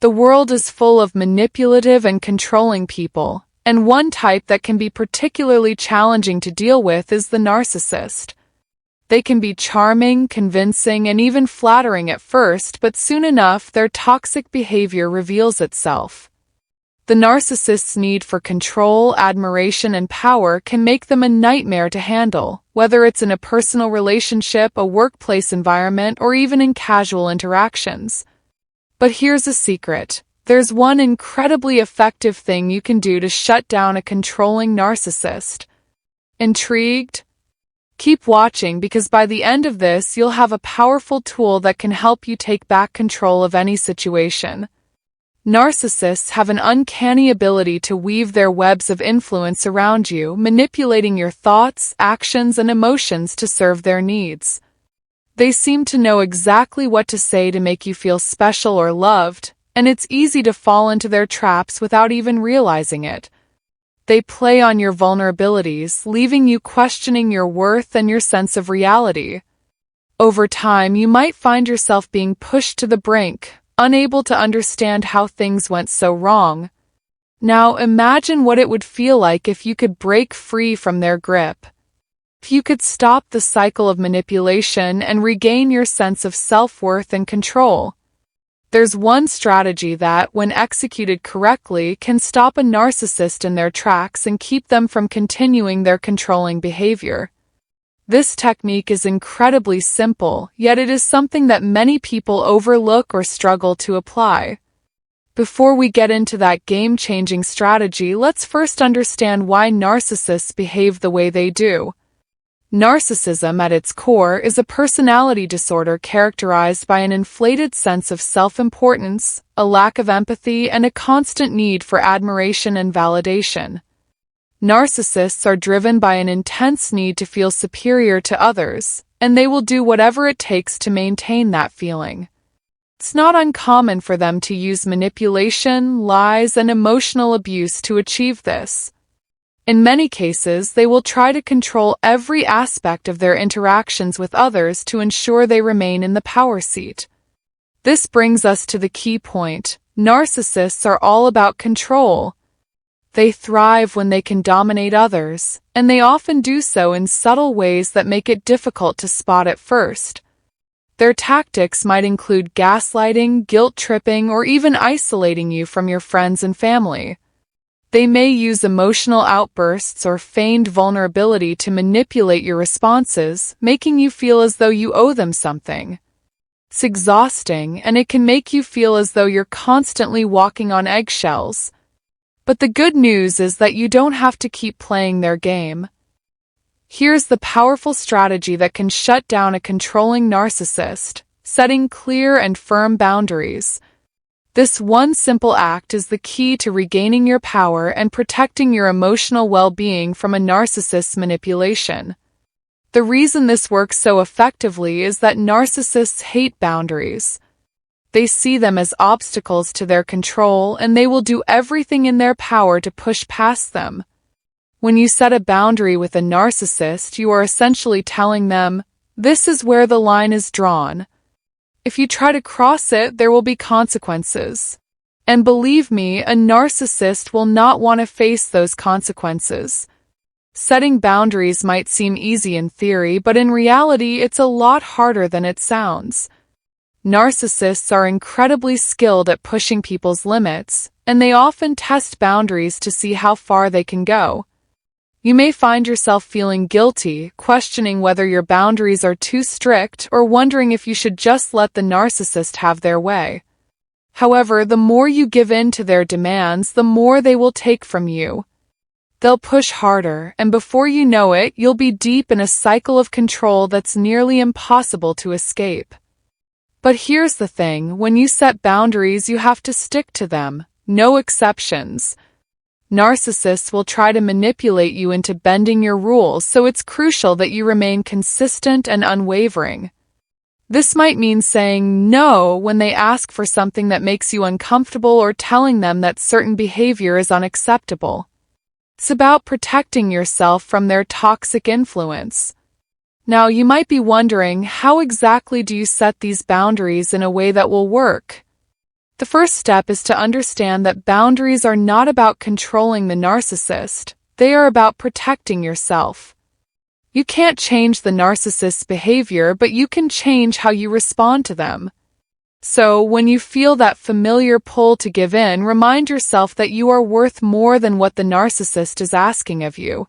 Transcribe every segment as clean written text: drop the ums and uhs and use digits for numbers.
The world is full of manipulative and controlling people, and one type that can be particularly challenging to deal with is the narcissist. They can be charming, convincing, and even flattering at first, but soon enough their toxic behavior reveals itself. The narcissist's need for control, admiration, and power can make them a nightmare to handle, whether it's in a personal relationship, a workplace environment, or even in casual interactions. But here's a secret. There's one incredibly effective thing you can do to shut down a controlling narcissist. Intrigued? Keep watching, because by the end of this you'll have a powerful tool that can help you take back control of any situation. Narcissists have an uncanny ability to weave their webs of influence around you, manipulating your thoughts, actions, and emotions to serve their needs. They seem to know exactly what to say to make you feel special or loved, and it's easy to fall into their traps without even realizing it. They play on your vulnerabilities, leaving you questioning your worth and your sense of reality. Over time, you might find yourself being pushed to the brink, unable to understand how things went so wrong. Now imagine what it would feel like if you could break free from their grip. If you could stop the cycle of manipulation and regain your sense of self-worth and control. There's one strategy that, when executed correctly, can stop a narcissist in their tracks and keep them from continuing their controlling behavior. This technique is incredibly simple, yet it is something that many people overlook or struggle to apply. Before we get into that game-changing strategy, let's first understand why narcissists behave the way they do. Narcissism, at its core, is a personality disorder characterized by an inflated sense of self-importance, a lack of empathy, and a constant need for admiration and validation. Narcissists are driven by an intense need to feel superior to others, and they will do whatever it takes to maintain that feeling. It's not uncommon for them to use manipulation, lies, and emotional abuse to achieve this. In many cases, they will try to control every aspect of their interactions with others to ensure they remain in the power seat. This brings us to the key point. Narcissists are all about control. They thrive when they can dominate others, and they often do so in subtle ways that make it difficult to spot at first. Their tactics might include gaslighting, guilt-tripping, or even isolating you from your friends and family. They may use emotional outbursts or feigned vulnerability to manipulate your responses, making you feel as though you owe them something. It's exhausting, and it can make you feel as though you're constantly walking on eggshells. But the good news is that you don't have to keep playing their game. Here's the powerful strategy that can shut down a controlling narcissist: setting clear and firm boundaries. This one simple act is the key to regaining your power and protecting your emotional well-being from a narcissist's manipulation. The reason this works so effectively is that narcissists hate boundaries. They see them as obstacles to their control, and they will do everything in their power to push past them. When you set a boundary with a narcissist, you are essentially telling them, "This is where the line is drawn. If you try to cross it, there will be consequences." And believe me, a narcissist will not want to face those consequences. Setting boundaries might seem easy in theory, but in reality, it's a lot harder than it sounds. Narcissists are incredibly skilled at pushing people's limits, and they often test boundaries to see how far they can go. You may find yourself feeling guilty, questioning whether your boundaries are too strict, or wondering if you should just let the narcissist have their way. However, the more you give in to their demands, the more they will take from you. They'll push harder, and before you know it, you'll be deep in a cycle of control that's nearly impossible to escape. But here's the thing, when you set boundaries, you have to stick to them. No exceptions. Narcissists will try to manipulate you into bending your rules, so it's crucial that you remain consistent and unwavering. This might mean saying no when they ask for something that makes you uncomfortable, or telling them that certain behavior is unacceptable. It's about protecting yourself from their toxic influence. Now, you might be wondering, how exactly do you set these boundaries in a way that will work? The first step is to understand that boundaries are not about controlling the narcissist, they are about protecting yourself. You can't change the narcissist's behavior, but you can change how you respond to them. So, when you feel that familiar pull to give in, remind yourself that you are worth more than what the narcissist is asking of you.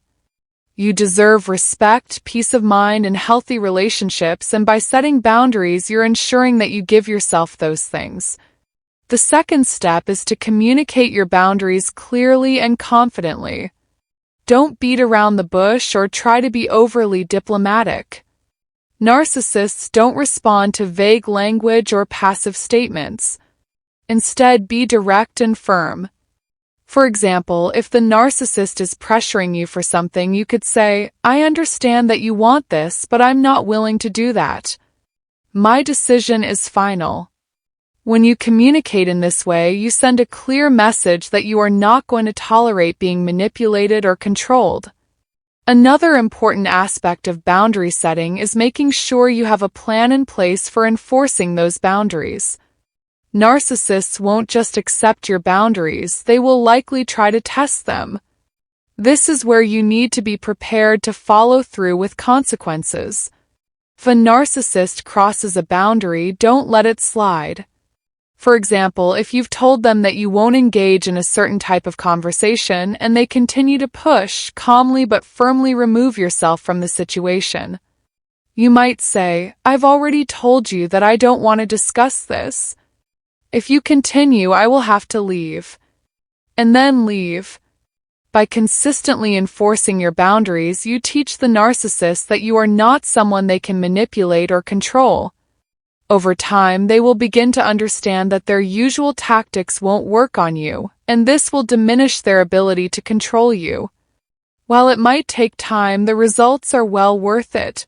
You deserve respect, peace of mind, and healthy relationships, and by setting boundaries, you're ensuring that you give yourself those things. The second step is to communicate your boundaries clearly and confidently. Don't beat around the bush or try to be overly diplomatic. Narcissists don't respond to vague language or passive statements. Instead, be direct and firm. For example, if the narcissist is pressuring you for something, you could say, "I understand that you want this, but I'm not willing to do that. My decision is final." When you communicate in this way, you send a clear message that you are not going to tolerate being manipulated or controlled. Another important aspect of boundary setting is making sure you have a plan in place for enforcing those boundaries. Narcissists won't just accept your boundaries, they will likely try to test them. This is where you need to be prepared to follow through with consequences. If a narcissist crosses a boundary, don't let it slide. For example, if you've told them that you won't engage in a certain type of conversation and they continue to push, calmly but firmly remove yourself from the situation. You might say, "I've already told you that I don't want to discuss this. If you continue, I will have to leave." And then leave. By consistently enforcing your boundaries, you teach the narcissist that you are not someone they can manipulate or control. Over time, they will begin to understand that their usual tactics won't work on you, and this will diminish their ability to control you. While it might take time, the results are well worth it.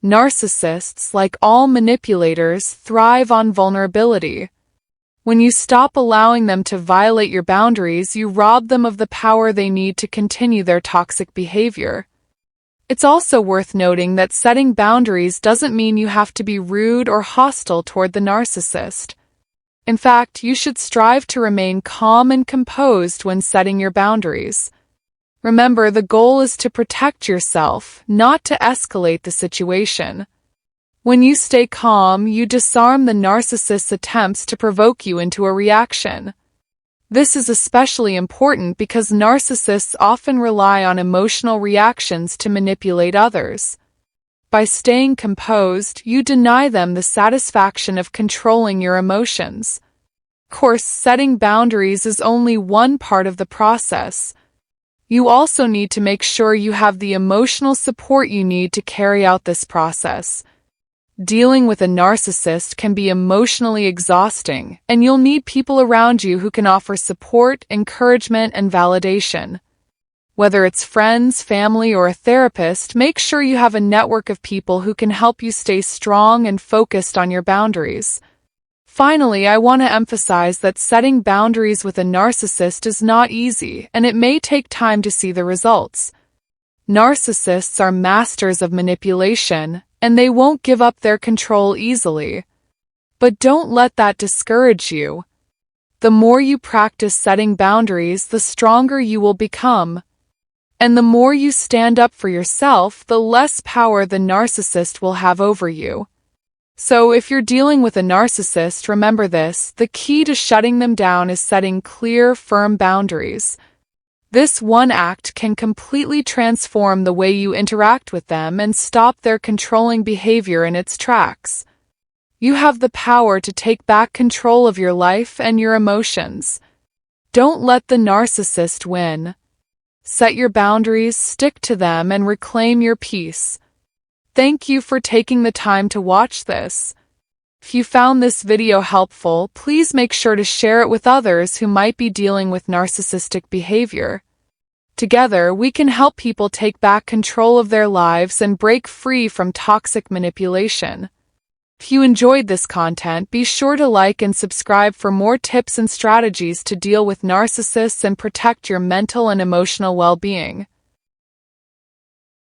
Narcissists, like all manipulators, thrive on vulnerability. When you stop allowing them to violate your boundaries, you rob them of the power they need to continue their toxic behavior. It's also worth noting that setting boundaries doesn't mean you have to be rude or hostile toward the narcissist. In fact, you should strive to remain calm and composed when setting your boundaries. Remember, the goal is to protect yourself, not to escalate the situation. When you stay calm, you disarm the narcissist's attempts to provoke you into a reaction. This is especially important because narcissists often rely on emotional reactions to manipulate others. By staying composed, you deny them the satisfaction of controlling your emotions. Of course, setting boundaries is only one part of the process. You also need to make sure you have the emotional support you need to carry out this process. Dealing with a narcissist can be emotionally exhausting, and you'll need people around you who can offer support, encouragement, and validation. Whether it's friends, family, or a therapist, make sure you have a network of people who can help you stay strong and focused on your boundaries. Finally, I want to emphasize that setting boundaries with a narcissist is not easy, and it may take time to see the results. Narcissists are masters of manipulation, and they won't give up their control easily. But don't let that discourage you. The more you practice setting boundaries, the stronger you will become. And the more you stand up for yourself, the less power the narcissist will have over you. So if you're dealing with a narcissist, remember this: the key to shutting them down is setting clear, firm boundaries. This one act can completely transform the way you interact with them and stop their controlling behavior in its tracks. You have the power to take back control of your life and your emotions. Don't let the narcissist win. Set your boundaries, stick to them, and reclaim your peace. Thank you for taking the time to watch this. If you found this video helpful, please make sure to share it with others who might be dealing with narcissistic behavior. Together, we can help people take back control of their lives and break free from toxic manipulation. If you enjoyed this content, be sure to like and subscribe for more tips and strategies to deal with narcissists and protect your mental and emotional well-being.